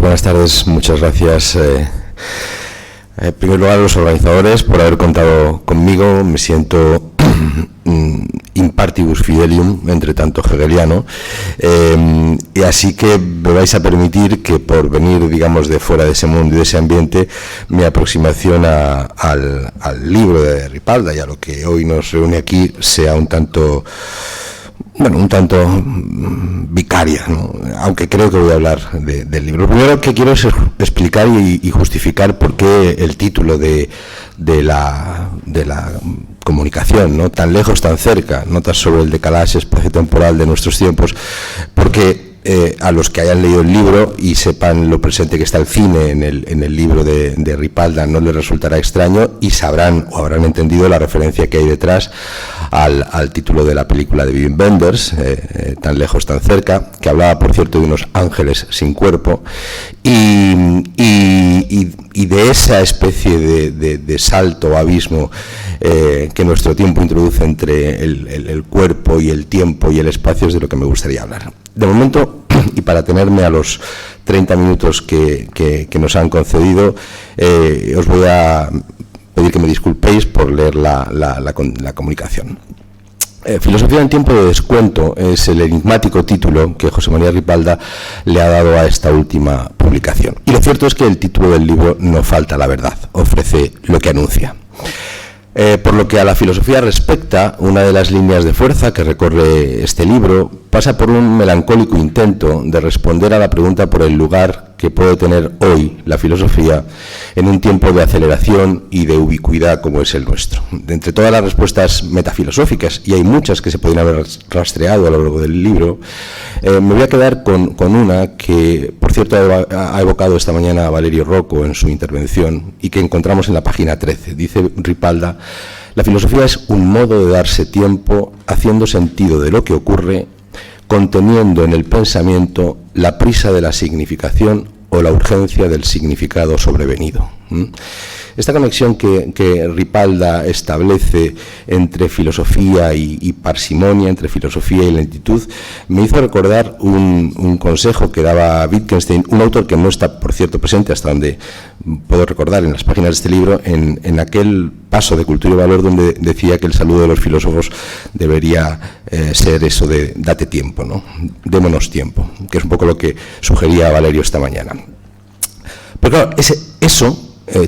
Buenas tardes, muchas gracias. En primer lugar, a los organizadores por haber contado conmigo. Me siento in partibus fidelium, entre tanto hegeliano, y así que me vais a permitir que, por venir, digamos, de fuera de ese mundo y de ese ambiente, mi aproximación al libro de Ripalda y a lo que hoy nos reúne aquí sea un tanto vicaria, ¿no? Aunque creo que voy a hablar del libro. Lo primero que quiero es explicar y justificar por qué el título de la comunicación, ¿no? Tan lejos, tan cerca, notas sobre el decalaje espaciotemporal de nuestros tiempos, porque a los que hayan leído el libro y sepan lo presente que está el cine en el libro de Ripalda no les resultará extraño y sabrán o habrán entendido la referencia que hay detrás al título de la película de Wim Wenders, Tan lejos, tan cerca, que hablaba, por cierto, de unos ángeles sin cuerpo y de esa especie de salto o abismo que nuestro tiempo introduce entre el cuerpo y el tiempo y el espacio es de lo que me gustaría hablar. De momento, y para tenerme a los 30 minutos que nos han concedido, os voy a pedir que me disculpéis por leer la comunicación. Filosofía en tiempo de descuento es el enigmático título que José María Ripalda le ha dado a esta última publicación. Y lo cierto es que el título del libro no falta la verdad, ofrece lo que anuncia. Por lo que a la filosofía respecta, una de las líneas de fuerza que recorre este libro pasa por un melancólico intento de responder a la pregunta por el lugar que puede tener hoy la filosofía en un tiempo de aceleración y de ubicuidad como es el nuestro. De entre todas las respuestas metafilosóficas, y hay muchas que se podrían haber rastreado a lo largo del libro, me voy a quedar con una que, por cierto, ha evocado esta mañana a Valerio Rocco en su intervención y que encontramos en la página 13. Dice Ripalda: la filosofía es un modo de darse tiempo, haciendo sentido de lo que ocurre, conteniendo en el pensamiento la prisa de la significación o la urgencia del significado sobrevenido. Esta conexión que Ripalda establece entre filosofía y parsimonia, entre filosofía y lentitud, me hizo recordar un consejo que daba Wittgenstein, un autor que no está, por cierto, presente hasta donde puedo recordar en las páginas de este libro, en aquel paso de Cultura y Valor donde decía que el saludo de los filósofos debería ser eso de date tiempo, ¿no? Démonos tiempo, que es un poco lo que sugería Valerio esta mañana. Pero claro,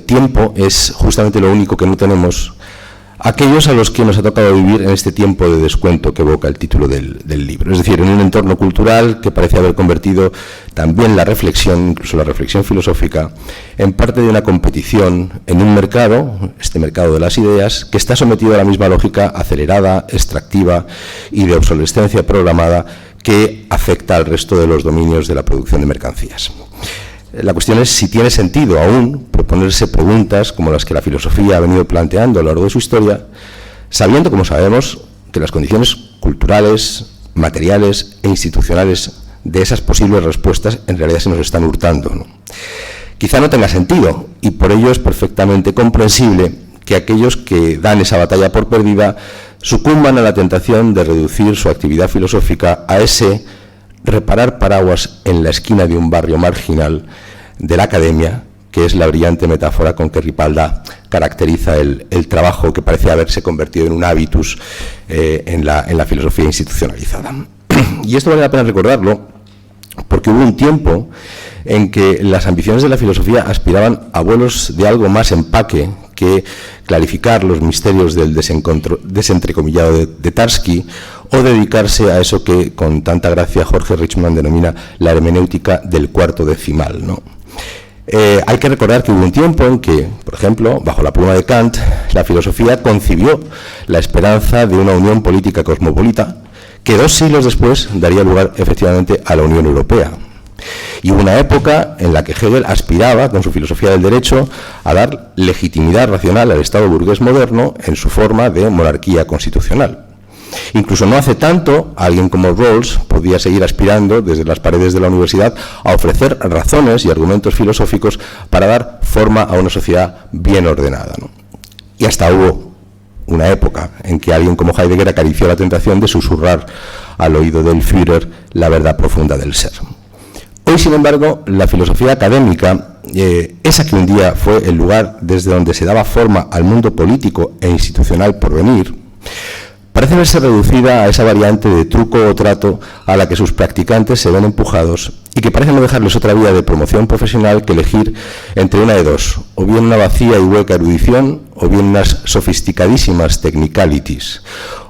tiempo es justamente lo único que no tenemos aquellos a los que nos ha tocado vivir en este tiempo de descuento que evoca el título del libro. Es decir, en un entorno cultural que parece haber convertido también la reflexión, incluso la reflexión filosófica, en parte de una competición en un mercado, este mercado de las ideas, que está sometido a la misma lógica acelerada, extractiva y de obsolescencia programada que afecta al resto de los dominios de la producción de mercancías. La cuestión es si tiene sentido aún proponerse preguntas como las que la filosofía ha venido planteando a lo largo de su historia, sabiendo, como sabemos, que las condiciones culturales, materiales e institucionales de esas posibles respuestas en realidad se nos están hurtando, ¿no? Quizá no tenga sentido y por ello es perfectamente comprensible que aquellos que dan esa batalla por perdida sucumban a la tentación de reducir su actividad filosófica a ese reparar paraguas en la esquina de un barrio marginal de la academia, que es la brillante metáfora con que Ripalda caracteriza el trabajo que parece haberse convertido en un hábitus en la filosofía institucionalizada. Y esto vale la pena recordarlo porque hubo un tiempo en que las ambiciones de la filosofía aspiraban a vuelos de algo más empaque que clarificar los misterios del desentrecomillado de Tarski o dedicarse a eso que con tanta gracia Jorge Richman denomina la hermenéutica del cuarto decimal, ¿no? Hay que recordar que hubo un tiempo en que, por ejemplo, bajo la pluma de Kant, la filosofía concibió la esperanza de una unión política cosmopolita que 2 siglos después daría lugar efectivamente a la Unión Europea. Y hubo una época en la que Hegel aspiraba, con su filosofía del derecho, a dar legitimidad racional al Estado burgués moderno en su forma de monarquía constitucional. Incluso no hace tanto, alguien como Rawls podía seguir aspirando desde las paredes de la universidad a ofrecer razones y argumentos filosóficos para dar forma a una sociedad bien ordenada, ¿no? Y hasta hubo una época en que alguien como Heidegger acarició la tentación de susurrar al oído del Führer la verdad profunda del ser. Hoy Hoy, sin embargo, la filosofía académica, esa que un día fue el lugar desde donde se daba forma al mundo político e institucional por venir, parece verse reducida a esa variante de truco o trato a la que sus practicantes se ven empujados y que parece no dejarles otra vía de promoción profesional que elegir entre una de dos, o bien una vacía y hueca erudición, o bien unas sofisticadísimas technicalities,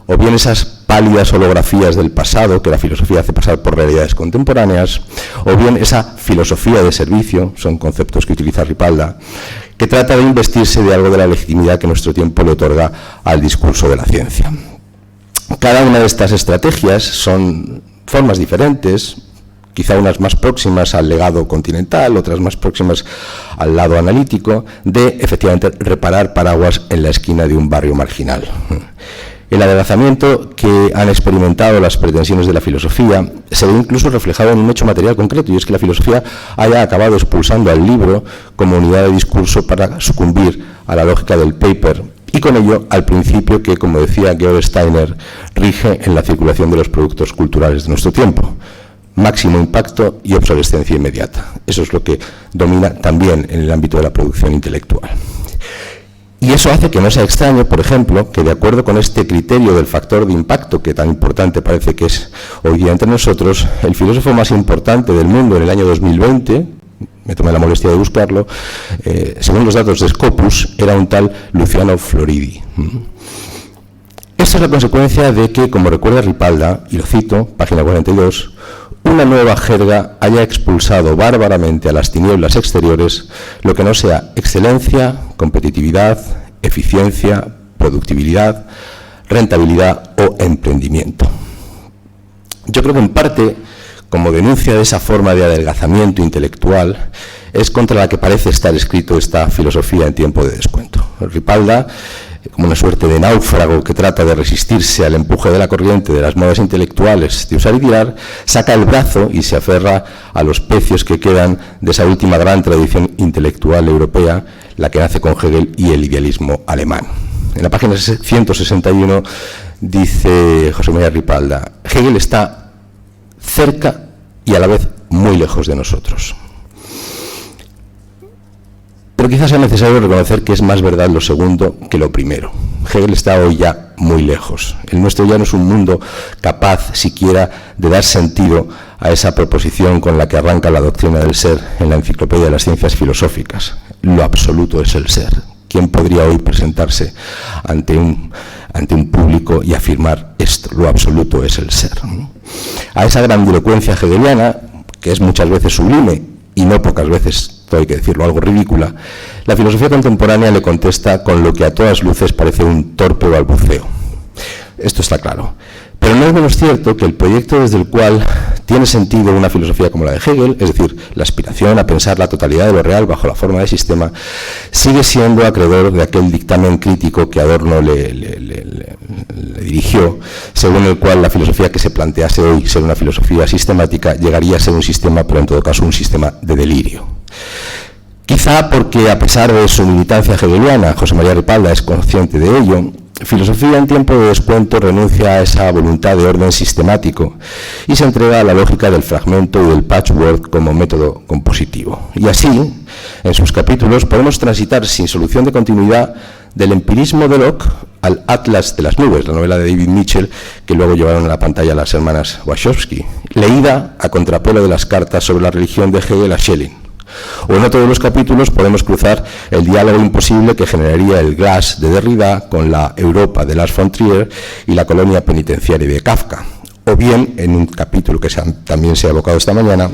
o bien esas pálidas holografías del pasado que la filosofía hace pasar por realidades contemporáneas, o bien esa filosofía de servicio, son conceptos que utiliza Ripalda, que trata de investirse de algo de la legitimidad que nuestro tiempo le otorga al discurso de la ciencia. Cada una de estas estrategias son formas diferentes, quizá unas más próximas al legado continental, otras más próximas al lado analítico, de efectivamente reparar paraguas en la esquina de un barrio marginal. El adelgazamiento que han experimentado las pretensiones de la filosofía se ve incluso reflejado en un hecho material concreto, y es que la filosofía haya acabado expulsando al libro como unidad de discurso para sucumbir a la lógica del paper, y con ello al principio que, como decía Georg Steiner, rige en la circulación de los productos culturales de nuestro tiempo: máximo impacto y obsolescencia inmediata. Eso es lo que domina también en el ámbito de la producción intelectual. Y eso hace que no sea extraño, por ejemplo, que de acuerdo con este criterio del factor de impacto que tan importante parece que es hoy día entre nosotros, el filósofo más importante del mundo en el año 2020, me tomé la molestia de buscarlo, según los datos de Scopus, era un tal Luciano Floridi. Esta es la consecuencia de que, como recuerda Ripalda, y lo cito, página 42, una nueva jerga haya expulsado bárbaramente a las tinieblas exteriores lo que no sea excelencia, competitividad, eficiencia, productividad, rentabilidad o emprendimiento. Yo creo que en parte, como denuncia de esa forma de adelgazamiento intelectual, es contra la que parece estar escrito esta filosofía en tiempo de descuento. Ripalda, como una suerte de náufrago que trata de resistirse al empuje de la corriente de las modas intelectuales de usar y tirar, saca el brazo y se aferra a los pecios que quedan de esa última gran tradición intelectual europea, la que nace con Hegel y el idealismo alemán. En la página 161 dice José María Ripalda: Hegel está cerca y a la vez muy lejos de nosotros. Pero quizás sea necesario reconocer que es más verdad lo segundo que lo primero. Hegel está hoy ya muy lejos. El nuestro ya no es un mundo capaz siquiera de dar sentido a esa proposición con la que arranca la doctrina del ser en la Enciclopedia de las Ciencias Filosóficas. Lo absoluto es el ser. ¿Quién podría hoy presentarse ante un público y afirmar esto? Lo absoluto es el ser. A esa grandilocuencia hegeliana, que es muchas veces sublime y no pocas veces, todo hay que decirlo, algo ridícula, la filosofía contemporánea le contesta con lo que a todas luces parece un torpe balbuceo. Esto está claro. Pero no es menos cierto que el proyecto desde el cual tiene sentido una filosofía como la de Hegel, es decir, la aspiración a pensar la totalidad de lo real bajo la forma de sistema, sigue siendo acreedor de aquel dictamen crítico que Adorno le dirigió, según el cual la filosofía que se plantease hoy ser una filosofía sistemática llegaría a ser un sistema, pero en todo caso un sistema de delirio. Quizá porque, a pesar de su militancia hegeliana, José María Ripalda es consciente de ello, filosofía en tiempo de descuento renuncia a esa voluntad de orden sistemático y se entrega a la lógica del fragmento y del patchwork como método compositivo. Y así, en sus capítulos, podemos transitar sin solución de continuidad del empirismo de Locke al Atlas de las nubes, la novela de David Mitchell, que luego llevaron a la pantalla las hermanas Wachowski, leída a contrapelo de las cartas sobre la religión de Hegel a Schelling. O en otro de los capítulos podemos cruzar el diálogo imposible que generaría el Glass de Derrida con la Europa de Lars von Trier y la colonia penitenciaria de Kafka. O bien, en un capítulo que también se ha evocado esta mañana,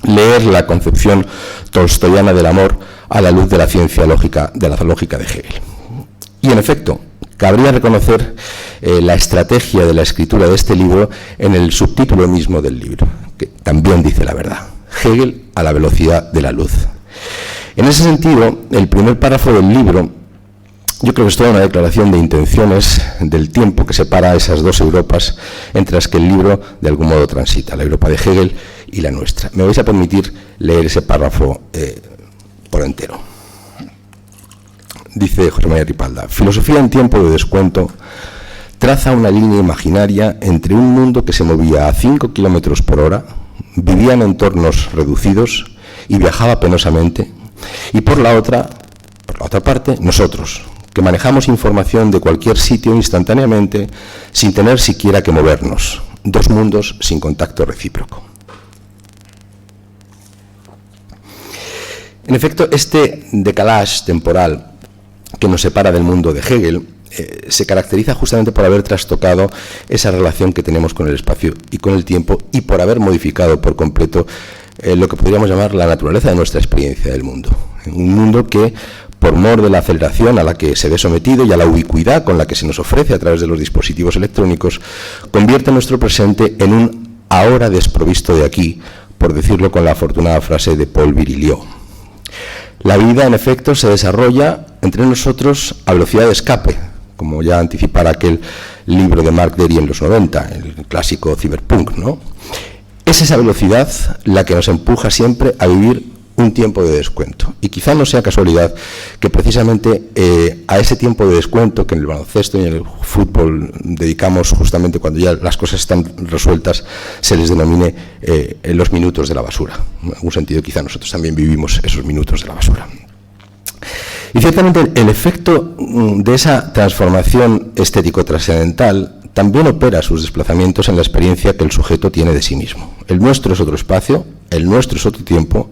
leer la concepción tolstoyana del amor a la luz de la ciencia lógica, de la lógica de Hegel. Y en efecto, cabría reconocer la estrategia de la escritura de este libro en el subtítulo mismo del libro, que también dice la verdad: Hegel a la velocidad de la luz. En ese sentido, el primer párrafo del libro, yo creo que es toda una declaración de intenciones del tiempo que separa a esas dos Europas entre las que el libro de algún modo transita, la Europa de Hegel y la nuestra. Me vais a permitir leer ese párrafo por entero. Dice José María Ripalda: filosofía en tiempo de descuento traza una línea imaginaria entre un mundo que se movía a 5 kilómetros por hora, vivía en entornos reducidos y viajaba penosamente, y por la otra parte, nosotros, que manejamos información de cualquier sitio instantáneamente sin tener siquiera que movernos. Dos mundos sin contacto recíproco. En efecto, este decalage temporal que nos separa del mundo de Hegel se caracteriza justamente por haber trastocado esa relación que tenemos con el espacio y con el tiempo, y por haber modificado por completo lo que podríamos llamar la naturaleza de nuestra experiencia del mundo. Un mundo que, por mor de la aceleración a la que se ve sometido y a la ubicuidad con la que se nos ofrece a través de los dispositivos electrónicos, convierte nuestro presente en un ahora desprovisto de aquí, por decirlo con la afortunada frase de Paul Virilio. La vida, en efecto, se desarrolla entre nosotros a velocidad de escape, como ya anticipara aquel libro de Mark Derry en los 90, el clásico Cyberpunk, ¿no? Es esa velocidad la que nos empuja siempre a vivir un tiempo de descuento. Y quizá no sea casualidad que precisamente a ese tiempo de descuento que en el baloncesto y en el fútbol dedicamos justamente cuando ya las cosas están resueltas, se les denomine los minutos de la basura. En algún sentido quizá nosotros también vivimos esos minutos de la basura. Y ciertamente el efecto de esa transformación estético-trascendental también opera sus desplazamientos en la experiencia que el sujeto tiene de sí mismo. El nuestro es otro espacio, el nuestro es otro tiempo,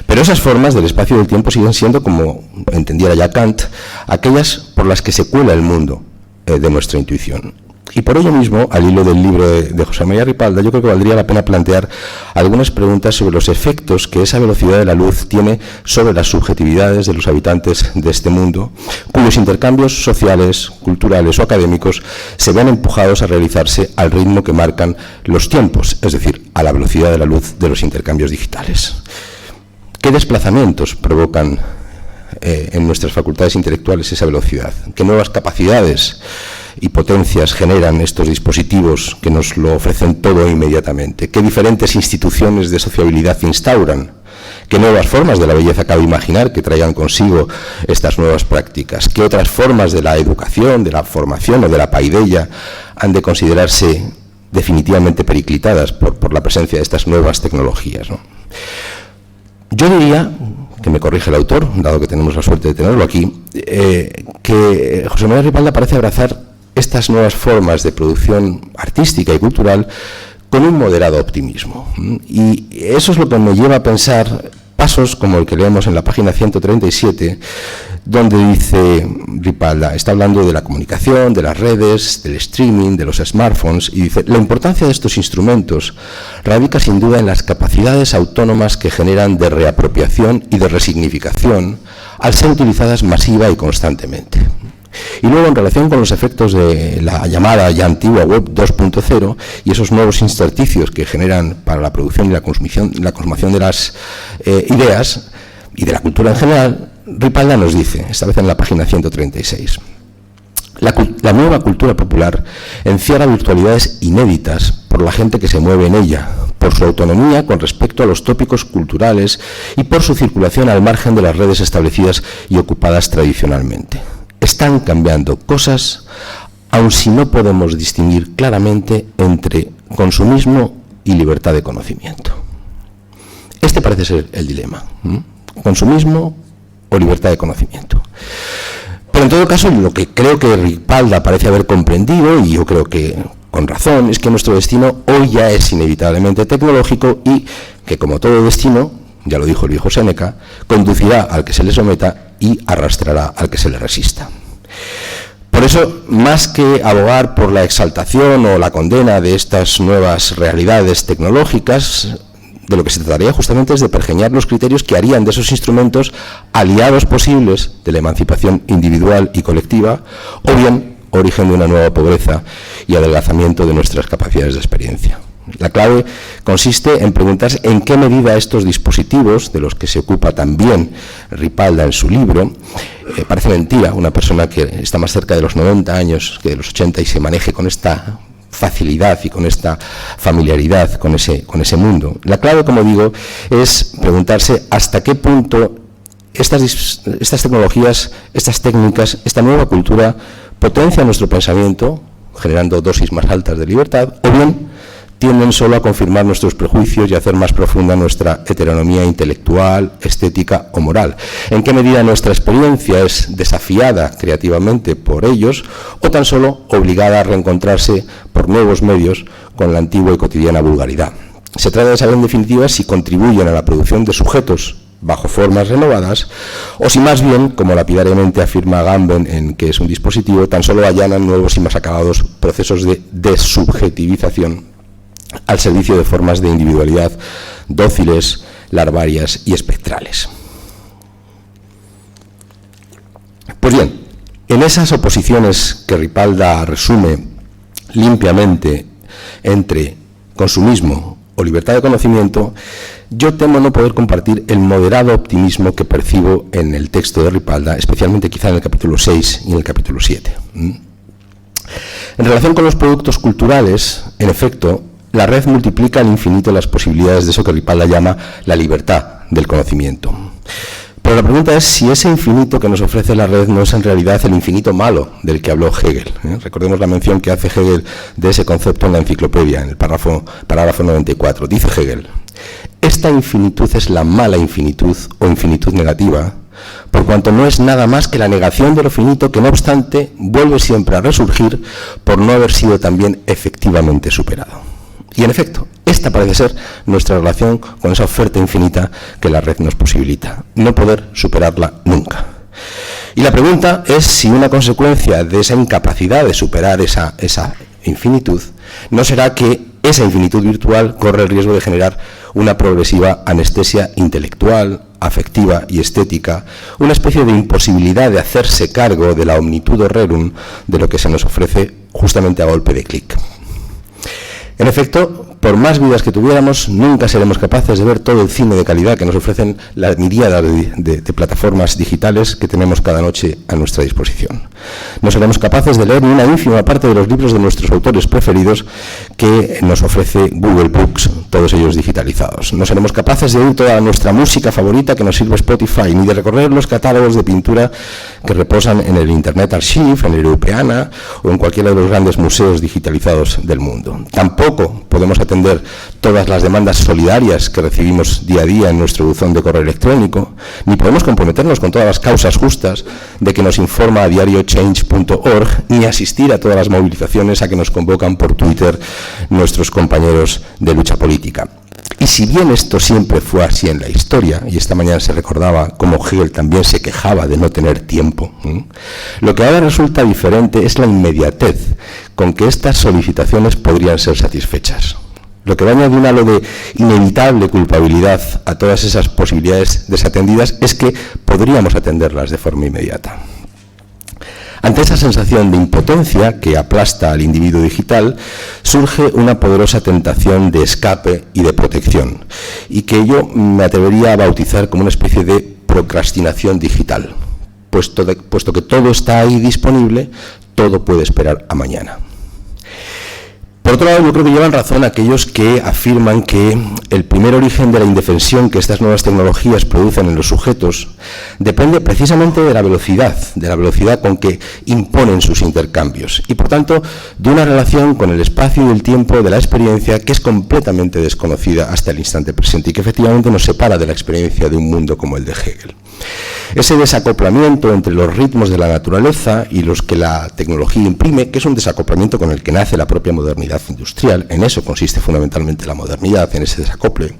pero esas formas del espacio y del tiempo siguen siendo, como entendiera ya Kant, aquellas por las que se cuela el mundo de nuestra intuición. Y por ello mismo, al hilo del libro de José María Ripalda, yo creo que valdría la pena plantear algunas preguntas sobre los efectos que esa velocidad de la luz tiene sobre las subjetividades de los habitantes de este mundo, cuyos intercambios sociales, culturales o académicos se ven empujados a realizarse al ritmo que marcan los tiempos, es decir, a la velocidad de la luz de los intercambios digitales. ¿Qué desplazamientos provocan en nuestras facultades intelectuales esa velocidad? ¿Qué nuevas capacidades y potencias generan estos dispositivos que nos lo ofrecen todo inmediatamente? ¿Qué diferentes instituciones de sociabilidad instauran? ¿Qué nuevas formas de la belleza cabe imaginar que traigan consigo estas nuevas prácticas? ¿Qué otras formas de la educación, de la formación o de la paideia han de considerarse definitivamente periclitadas por la presencia de estas nuevas tecnologías, ¿no? Yo diría, que me corrige el autor, dado que tenemos la suerte de tenerlo aquí, que José María Ripalda parece abrazar estas nuevas formas de producción artística y cultural con un moderado optimismo. Y eso es lo que me lleva a pensar pasos como el que leemos en la página 137, donde dice Ripalda, está hablando de la comunicación, de las redes, del streaming, de los smartphones, y dice, la importancia de estos instrumentos radica sin duda en las capacidades autónomas que generan de reapropiación y de resignificación al ser utilizadas masiva y constantemente. Y luego, en relación con los efectos de la llamada ya antigua Web 2.0 y esos nuevos intersticios que generan para la producción y la consumación de las ideas y de la cultura en general, Ripalda nos dice, esta vez en la página 136, la nueva cultura popular encierra virtualidades inéditas por la gente que se mueve en ella, por su autonomía con respecto a los tópicos culturales y por su circulación al margen de las redes establecidas y ocupadas tradicionalmente. Están cambiando cosas, aun si no podemos distinguir claramente entre consumismo y libertad de conocimiento. Este parece ser el dilema, consumismo o libertad de conocimiento. Pero en todo caso, lo que creo que Ripalda parece haber comprendido, y yo creo que con razón, es que nuestro destino hoy ya es inevitablemente tecnológico y que, como todo destino, ya lo dijo el viejo Séneca, conducirá al que se le someta y arrastrará al que se le resista. Por eso, más que abogar por la exaltación o la condena de estas nuevas realidades tecnológicas, de lo que se trataría justamente es de pergeñar los criterios que harían de esos instrumentos aliados posibles de la emancipación individual y colectiva, o bien origen de una nueva pobreza y adelgazamiento de nuestras capacidades de experiencia. La clave consiste en preguntarse en qué medida estos dispositivos, de los que se ocupa también Ripalda en su libro, parece mentira una persona que está más cerca de los 90 años que de los 80 y se maneje con esta facilidad y con esta familiaridad con ese mundo. La clave, como digo, es preguntarse hasta qué punto estas tecnologías, estas técnicas, esta nueva cultura potencia nuestro pensamiento, generando dosis más altas de libertad, o bien tienden solo a confirmar nuestros prejuicios y a hacer más profunda nuestra heteronomía intelectual, estética o moral. ¿En qué medida nuestra experiencia es desafiada creativamente por ellos o tan solo obligada a reencontrarse por nuevos medios con la antigua y cotidiana vulgaridad? Se trata de saber en definitiva si contribuyen a la producción de sujetos bajo formas renovadas, o si más bien, como lapidariamente afirma Agamben en que es un dispositivo, tan solo allanan nuevos y más acabados procesos de desubjetivización al servicio de formas de individualidad dóciles, larvarias y espectrales. Pues bien, en esas oposiciones que Ripalda resume limpiamente entre consumismo o libertad de conocimiento, yo temo no poder compartir el moderado optimismo que percibo en el texto de Ripalda, especialmente quizá en el capítulo 6 y en el capítulo 7. En relación con los productos culturales, en efecto, la red multiplica al infinito las posibilidades de eso que Ripalda llama la libertad del conocimiento. Pero la pregunta es si ese infinito que nos ofrece la red no es en realidad el infinito malo del que habló Hegel. Recordemos la mención que hace Hegel de ese concepto en la enciclopedia, en el parágrafo 94. Dice Hegel: esta infinitud es la mala infinitud o infinitud negativa, por cuanto no es nada más que la negación de lo finito que, no obstante, vuelve siempre a resurgir por no haber sido también efectivamente superado. Y en efecto, esta parece ser nuestra relación con esa oferta infinita que la red nos posibilita, no poder superarla nunca. Y la pregunta es si una consecuencia de esa incapacidad de superar esa infinitud no será que esa infinitud virtual corre el riesgo de generar una progresiva anestesia intelectual, afectiva y estética, una especie de imposibilidad de hacerse cargo de la omnitudo rerum de lo que se nos ofrece justamente a golpe de clic. En efecto, por más vidas que tuviéramos, nunca seremos capaces de ver todo el cine de calidad que nos ofrecen las miríadas de plataformas digitales que tenemos cada noche a nuestra disposición. No seremos capaces de leer ni una ínfima parte de los libros de nuestros autores preferidos que nos ofrece Google Books, todos ellos digitalizados. No seremos capaces de oír toda nuestra música favorita que nos sirve Spotify, ni de recorrer los catálogos de pintura que reposan en el Internet Archive, en el Europeana o en cualquiera de los grandes museos digitalizados del mundo. Tampoco podemos atender todas las demandas solidarias que recibimos día a día en nuestro buzón de correo electrónico, ni podemos comprometernos con todas las causas justas de que nos informa a diario change.org, ni asistir a todas las movilizaciones a que nos convocan por Twitter nuestros compañeros de lucha política. Y si bien esto siempre fue así en la historia, y esta mañana se recordaba cómo Hegel también se quejaba de no tener tiempo, lo que ahora resulta diferente es la inmediatez con que estas solicitaciones podrían ser satisfechas. Lo que va a añadir un halo de inevitable culpabilidad a todas esas posibilidades desatendidas es que podríamos atenderlas de forma inmediata. Ante esa sensación de impotencia que aplasta al individuo digital, surge una poderosa tentación de escape y de protección, y que yo me atrevería a bautizar como una especie de procrastinación digital. Puesto que todo está ahí disponible, todo puede esperar a mañana. Por otro lado, yo creo que llevan razón aquellos que afirman que el primer origen de la indefensión que estas nuevas tecnologías producen en los sujetos depende precisamente de la velocidad con que imponen sus intercambios y, por tanto, de una relación con el espacio y el tiempo de la experiencia que es completamente desconocida hasta el instante presente y que efectivamente nos separa de la experiencia de un mundo como el de Hegel. Ese desacoplamiento entre los ritmos de la naturaleza y los que la tecnología imprime, que es un desacoplamiento con el que nace la propia modernidad industrial, en eso consiste fundamentalmente la modernidad, en ese desacople.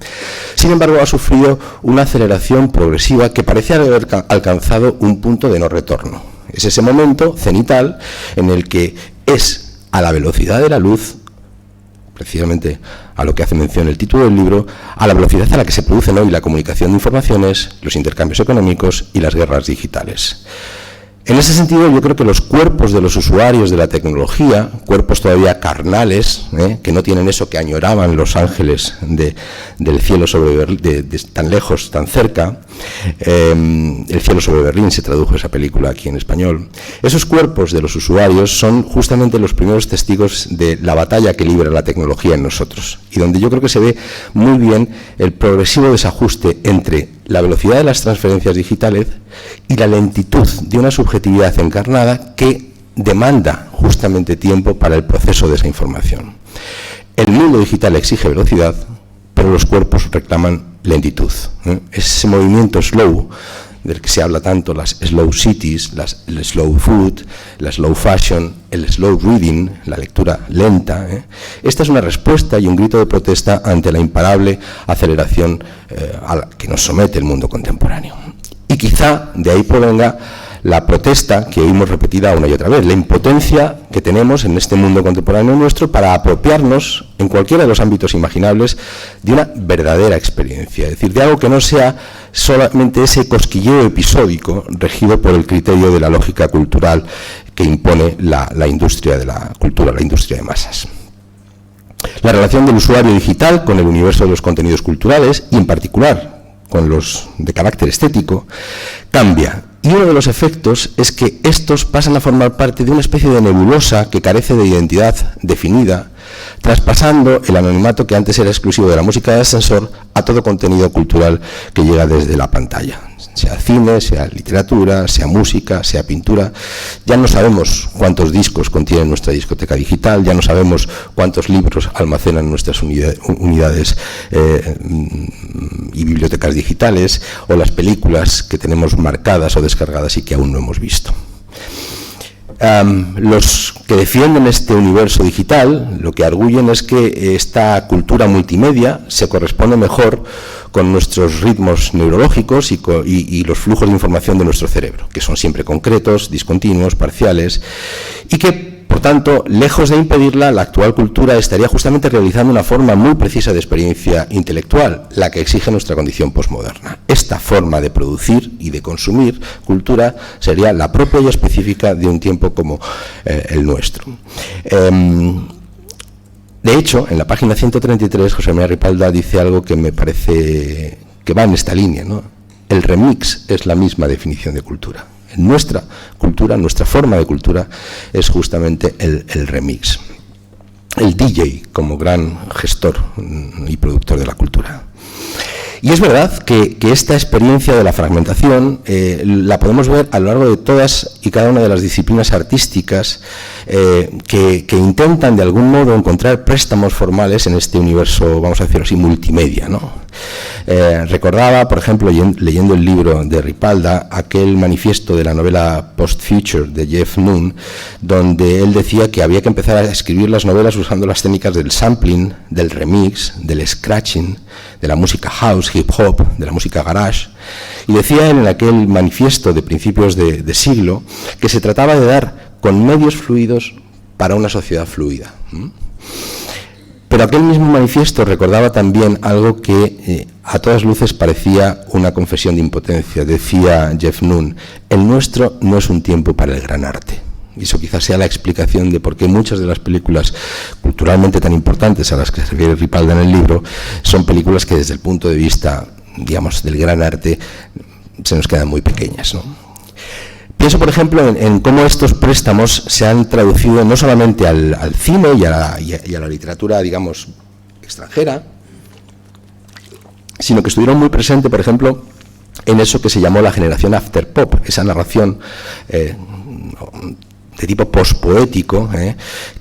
Sin embargo, ha sufrido una aceleración progresiva que parece haber alcanzado un punto de no retorno. Es ese momento cenital en el que es a la velocidad de la luz, precisamente a lo que hace mención el título del libro, a la velocidad a la que se producen hoy la comunicación de informaciones, los intercambios económicos y las guerras digitales. En ese sentido, yo creo que los cuerpos de los usuarios de la tecnología, cuerpos todavía carnales, que no tienen eso que añoraban los ángeles del cielo sobre Berlín, de tan lejos, tan cerca, El cielo sobre Berlín se tradujo esa película aquí en español. Esos cuerpos de los usuarios son justamente los primeros testigos de la batalla que libra la tecnología en nosotros, y donde yo creo que se ve muy bien el progresivo desajuste entre la velocidad de las transferencias digitales y la lentitud de una subjetividad encarnada que demanda justamente tiempo para el proceso de esa información. El mundo digital exige velocidad, pero los cuerpos reclaman lentitud. Ese movimiento slow, del que se habla tanto, las slow cities, el slow food, la slow fashion, el slow reading, la lectura lenta. Esta es una respuesta y un grito de protesta ante la imparable aceleración a la que nos somete el mundo contemporáneo. Y quizá de ahí provenga la protesta que oímos repetida una y otra vez, la impotencia que tenemos en este mundo contemporáneo nuestro para apropiarnos en cualquiera de los ámbitos imaginables de una verdadera experiencia, es decir, de algo que no sea solamente ese cosquilleo episódico regido por el criterio de la lógica cultural que impone la industria de la cultura, la industria de masas. La relación del usuario digital con el universo de los contenidos culturales, y en particular con los de carácter estético, cambia. Y uno de los efectos es que estos pasan a formar parte de una especie de nebulosa que carece de identidad definida, traspasando el anonimato que antes era exclusivo de la música de ascensor a todo contenido cultural que llega desde la pantalla. Sea cine, sea literatura, sea música, sea pintura. Ya no sabemos cuántos discos contiene nuestra discoteca digital, ya no sabemos cuántos libros almacenan nuestras unidades y bibliotecas digitales, o las películas que tenemos marcadas o descargadas y que aún no hemos visto. Los que defienden este universo digital lo que arguyen es que esta cultura multimedia se corresponde mejor con nuestros ritmos neurológicos y los flujos de información de nuestro cerebro, que son siempre concretos, discontinuos, parciales, y que, por tanto, lejos de impedirla, la actual cultura estaría justamente realizando una forma muy precisa de experiencia intelectual, la que exige nuestra condición posmoderna. Esta forma de producir y de consumir cultura sería la propia y específica de un tiempo como el nuestro. De hecho, en la página 133, José María Ripalda dice algo que me parece que va en esta línea, ¿no? El remix es la misma definición de cultura. En nuestra cultura, nuestra forma de cultura, es justamente el remix. El DJ como gran gestor y productor de la cultura. Y es verdad que esta experiencia de la fragmentación la podemos ver a lo largo de todas y cada una de las disciplinas artísticas que intentan de algún modo encontrar préstamos formales en este universo, vamos a decirlo así, multimedia, ¿no? Recordaba, por ejemplo, leyendo el libro de Ripalda, aquel manifiesto de la novela Post-Future de Jeff Noon, donde él decía que había que empezar a escribir las novelas usando las técnicas del sampling, del remix, del scratching, de la música house, hip hop, de la música garage, y decía en aquel manifiesto de principios de siglo que se trataba de dar con medios fluidos para una sociedad fluida. Pero aquel mismo manifiesto recordaba también algo que a todas luces parecía una confesión de impotencia. Decía Jeff Noon, el nuestro no es un tiempo para el gran arte. Y eso quizás sea la explicación de por qué muchas de las películas culturalmente tan importantes a las que se refiere Ripalda en el libro son películas que desde el punto de vista, digamos, del gran arte se nos quedan muy pequeñas, ¿no? Pienso, por ejemplo, en cómo estos préstamos se han traducido no solamente al cine y a la literatura, digamos, extranjera, sino que estuvieron muy presentes, por ejemplo, en eso que se llamó la generación after pop, esa narración de tipo pospoético,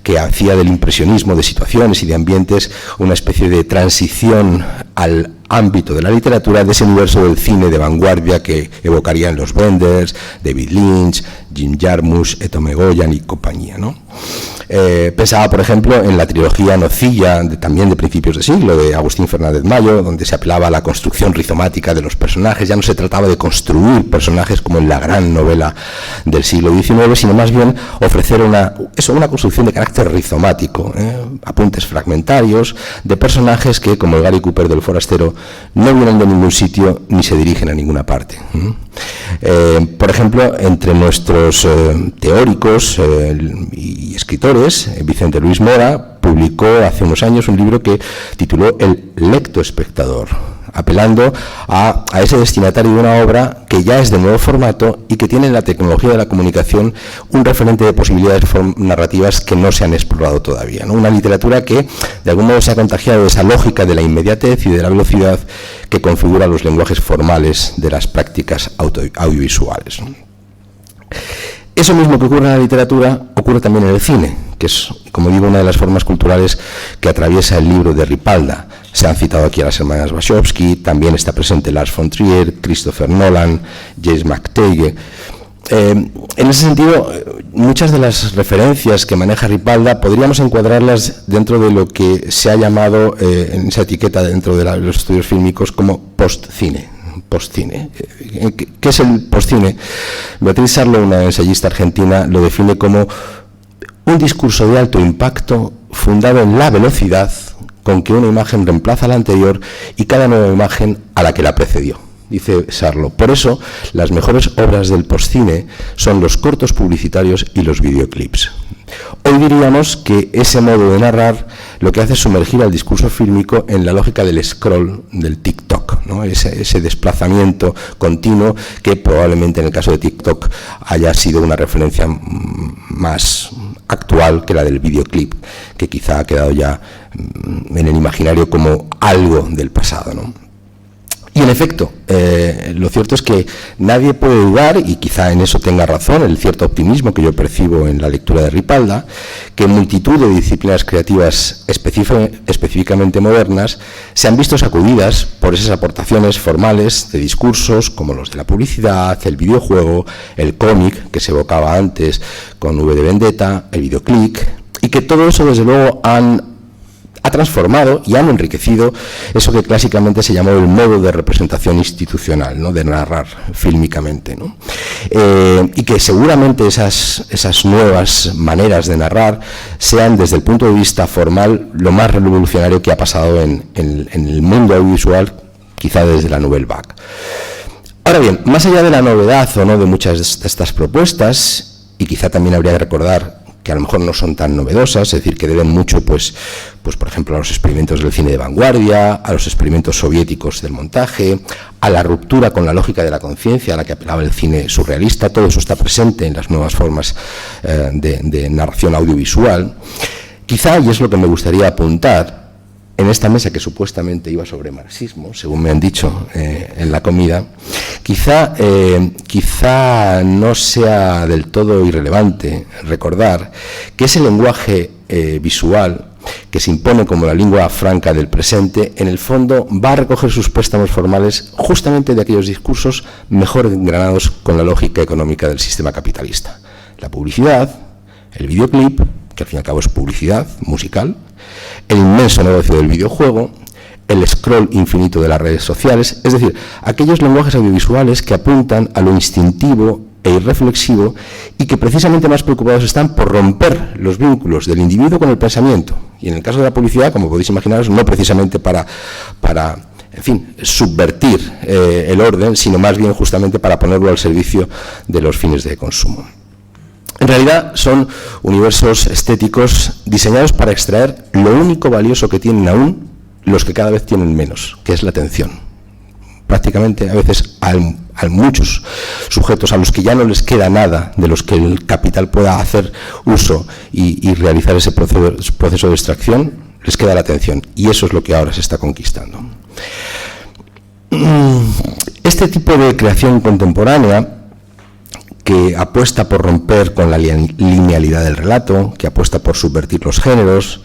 que hacía del impresionismo, de situaciones y de ambientes, una especie de transición al ámbito de la literatura de ese universo del cine de vanguardia que evocarían los Wenders, David Lynch, Jim Jarmusch, Tome Goyan y compañía, ¿no? Pensaba, por ejemplo, en la trilogía Nocilla, también de principios de siglo, de Agustín Fernández Mayo, donde se apelaba a la construcción rizomática de los personajes. Ya no se trataba de construir personajes como en la gran novela del siglo XIX, sino más bien ofrecer una construcción de carácter rizomático, apuntes fragmentarios de personajes que, como el Gary Cooper del Forastero, no vienen de ningún sitio ni se dirigen a ninguna parte. Por ejemplo, entre nuestros teóricos y escritores, Vicente Luis Mora publicó hace unos años un libro que tituló El lectoespectador, apelando a ese destinatario de una obra que ya es de nuevo formato y que tiene en la tecnología de la comunicación un referente de posibilidades narrativas que no se han explorado todavía, ¿no? Una literatura que de algún modo se ha contagiado de esa lógica de la inmediatez y de la velocidad que configura los lenguajes formales de las prácticas audiovisuales, ¿no? Eso mismo que ocurre en la literatura ocurre también en el cine, que es, como digo, una de las formas culturales que atraviesa el libro de Ripalda. Se han citado aquí a las hermanas Wachowski, también está presente Lars von Trier, Christopher Nolan, James McTaggart. En ese sentido, muchas de las referencias que maneja Ripalda podríamos encuadrarlas dentro de lo que se ha llamado, en esa etiqueta dentro de los estudios fílmicos, como postcine. Postcine. ¿Qué es el postcine? Beatriz Sarlo, una ensayista argentina, lo define como un discurso de alto impacto fundado en la velocidad con que una imagen reemplaza a la anterior y cada nueva imagen a la que la precedió, dice Sarlo. Por eso, las mejores obras del postcine son los cortos publicitarios y los videoclips. Hoy diríamos que ese modo de narrar lo que hace es sumergir al discurso fílmico en la lógica del scroll del TikTok, ¿no? Ese desplazamiento continuo que probablemente en el caso de TikTok haya sido una referencia más actual que la del videoclip, que quizá ha quedado ya en el imaginario como algo del pasado, ¿no? Y en efecto, lo cierto es que nadie puede dudar, y quizá en eso tenga razón el cierto optimismo que yo percibo en la lectura de Ripalda, que multitud de disciplinas creativas específicamente modernas se han visto sacudidas por esas aportaciones formales de discursos como los de la publicidad, el videojuego, el cómic, que se evocaba antes con V de Vendetta, el videoclip, y que todo eso desde luego ha transformado y han enriquecido eso que clásicamente se llamó el modo de representación institucional, ¿no? De narrar fílmicamente, ¿no? Y que seguramente esas nuevas maneras de narrar sean, desde el punto de vista formal, lo más revolucionario que ha pasado en el mundo audiovisual, quizá desde la Nouvelle Vague. Ahora bien, más allá de la novedad o no de muchas de estas propuestas, y quizá también habría que recordar que a lo mejor no son tan novedosas, es decir, que deben mucho, pues por ejemplo, a los experimentos del cine de vanguardia, a los experimentos soviéticos del montaje, a la ruptura con la lógica de la conciencia a la que apelaba el cine surrealista. Todo eso está presente en las nuevas formas de narración audiovisual. Quizá, y es lo que me gustaría apuntar, en esta mesa que supuestamente iba sobre marxismo, según me han dicho en la comida, quizá no sea del todo irrelevante recordar que ese lenguaje visual que se impone como la lengua franca del presente, en el fondo va a recoger sus préstamos formales justamente de aquellos discursos mejor engranados con la lógica económica del sistema capitalista. La publicidad, el videoclip, que al fin y al cabo es publicidad musical, el inmenso negocio del videojuego, el scroll infinito de las redes sociales, es decir, aquellos lenguajes audiovisuales que apuntan a lo instintivo e irreflexivo y que precisamente más preocupados están por romper los vínculos del individuo con el pensamiento. Y en el caso de la publicidad, como podéis imaginaros, no precisamente para en fin, subvertir el orden, sino más bien justamente para ponerlo al servicio de los fines de consumo. En realidad son universos estéticos diseñados para extraer lo único valioso que tienen aún los que cada vez tienen menos, que es la atención. Prácticamente a veces hay muchos sujetos a los que ya no les queda nada de los que el capital pueda hacer uso y realizar ese proceso de extracción, les queda la atención, y eso es lo que ahora se está conquistando. Este tipo de creación contemporánea, que apuesta por romper con la linealidad del relato, que apuesta por subvertir los géneros,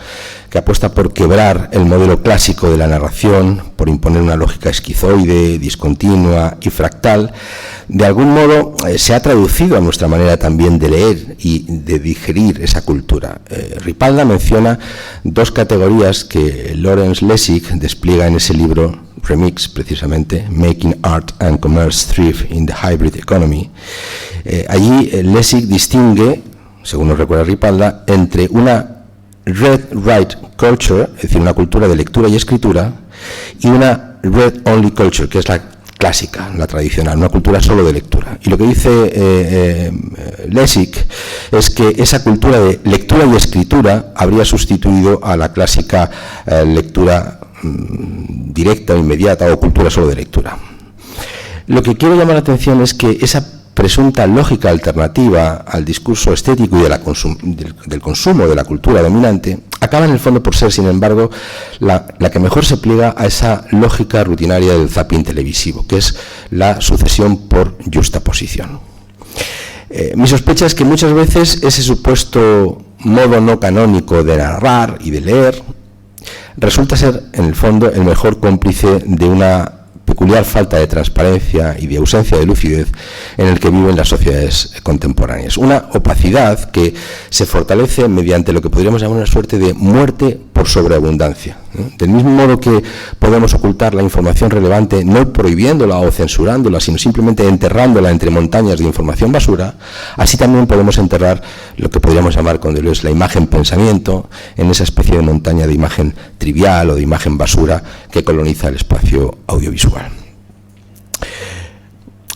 que apuesta por quebrar el modelo clásico de la narración, por imponer una lógica esquizoide, discontinua y fractal, de algún modo se ha traducido a nuestra manera también de leer y de digerir esa cultura. Ripalda menciona dos categorías que Lawrence Lessig despliega en ese libro Remix, precisamente, Making Art and Commerce Thrive in the Hybrid Economy. Allí Lessig distingue, según nos recuerda Ripalda, entre una read-write culture, es decir, una cultura de lectura y escritura, y una read-only culture, que es la clásica, la tradicional, una cultura solo de lectura. Y lo que dice Lessig es que esa cultura de lectura y escritura habría sustituido a la clásica lectura directa o inmediata o cultura solo de lectura. Lo que quiero llamar la atención es que esa presunta lógica alternativa al discurso estético y del consumo de la cultura dominante acaba en el fondo por ser, sin embargo, la que mejor se pliega a esa lógica rutinaria del zapping televisivo, que es la sucesión por justaposición. Mi sospecha es que muchas veces ese supuesto modo no canónico de narrar y de leer, resulta ser, en el fondo, el mejor cómplice de una peculiar falta de transparencia y de ausencia de lucidez en el que viven las sociedades contemporáneas. Una opacidad que se fortalece mediante lo que podríamos llamar una suerte de muerte por sobreabundancia. Del mismo modo que podemos ocultar la información relevante no prohibiéndola o censurándola, sino simplemente enterrándola entre montañas de información basura, así también podemos enterrar lo que podríamos llamar con Deleuze la imagen pensamiento en esa especie de montaña de imagen trivial o de imagen basura que coloniza el espacio audiovisual.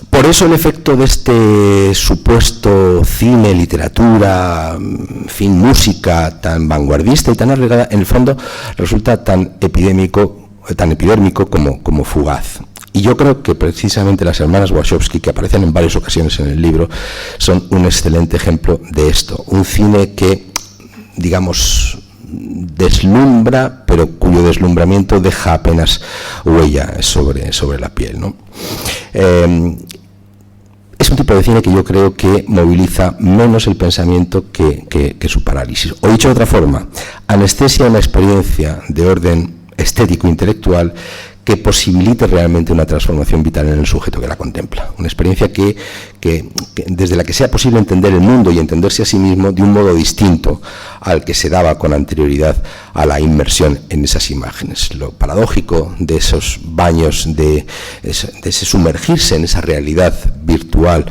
Por eso el efecto de este supuesto cine, literatura, en fin, música tan vanguardista y tan arriesgada, en el fondo resulta tan epidérmico como fugaz. Y yo creo que precisamente las hermanas Wachowski, que aparecen en varias ocasiones en el libro, son un excelente ejemplo de esto. Un cine que, digamos, deslumbra, pero cuyo deslumbramiento deja apenas huella sobre la piel, ¿no? Es un tipo de cine que yo creo que moviliza menos el pensamiento que su parálisis. O dicho de otra forma, anestesia una experiencia de orden estético-intelectual que posibilite realmente una transformación vital en el sujeto que la contempla. Una experiencia que desde la que sea posible entender el mundo y entenderse a sí mismo de un modo distinto al que se daba con anterioridad a la inmersión en esas imágenes. Lo paradójico de esos baños, de ese sumergirse en esa realidad virtual,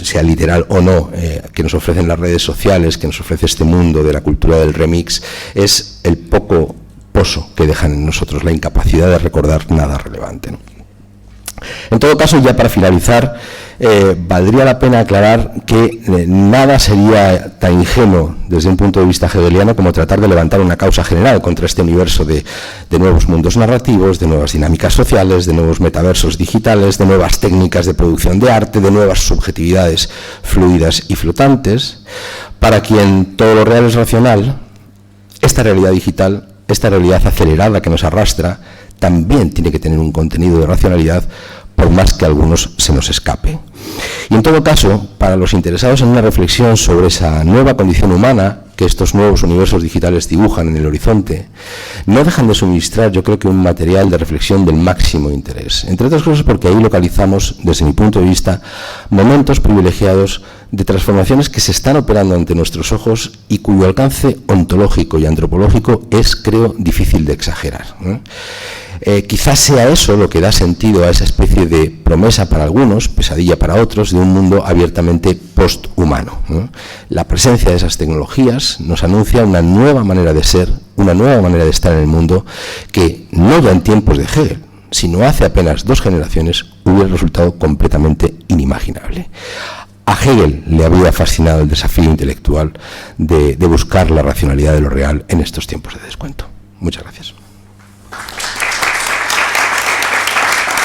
sea literal o no, que nos ofrecen las redes sociales, que nos ofrece este mundo de la cultura del remix, es el poco pozo que dejan en nosotros, la incapacidad de recordar nada relevante, ¿no? En todo caso, ya para finalizar, valdría la pena aclarar que nada sería tan ingenuo desde un punto de vista hegeliano como tratar de levantar una causa general contra este universo de nuevos mundos narrativos, de nuevas dinámicas sociales, de nuevos metaversos digitales, de nuevas técnicas de producción de arte, de nuevas subjetividades fluidas y flotantes. Para quien todo lo real es racional, esta realidad digital, esta realidad acelerada que nos arrastra, también tiene que tener un contenido de racionalidad, por más que a algunos se nos escape. Y en todo caso, para los interesados en una reflexión sobre esa nueva condición humana que estos nuevos universos digitales dibujan en el horizonte, no dejan de suministrar, yo creo que un material de reflexión del máximo interés. Entre otras cosas porque ahí localizamos, desde mi punto de vista, momentos privilegiados de transformaciones que se están operando ante nuestros ojos y cuyo alcance ontológico y antropológico es, creo, difícil de exagerar, ¿no? Quizás sea eso lo que da sentido a esa especie de promesa para algunos, pesadilla para otros, de un mundo abiertamente posthumano, ¿no? La presencia de esas tecnologías nos anuncia una nueva manera de ser, una nueva manera de estar en el mundo que no ya en tiempos de Hegel, sino hace apenas 2 generaciones hubiera resultado completamente inimaginable. A Hegel le había fascinado el desafío intelectual de buscar la racionalidad de lo real en estos tiempos de descuento. Muchas gracias.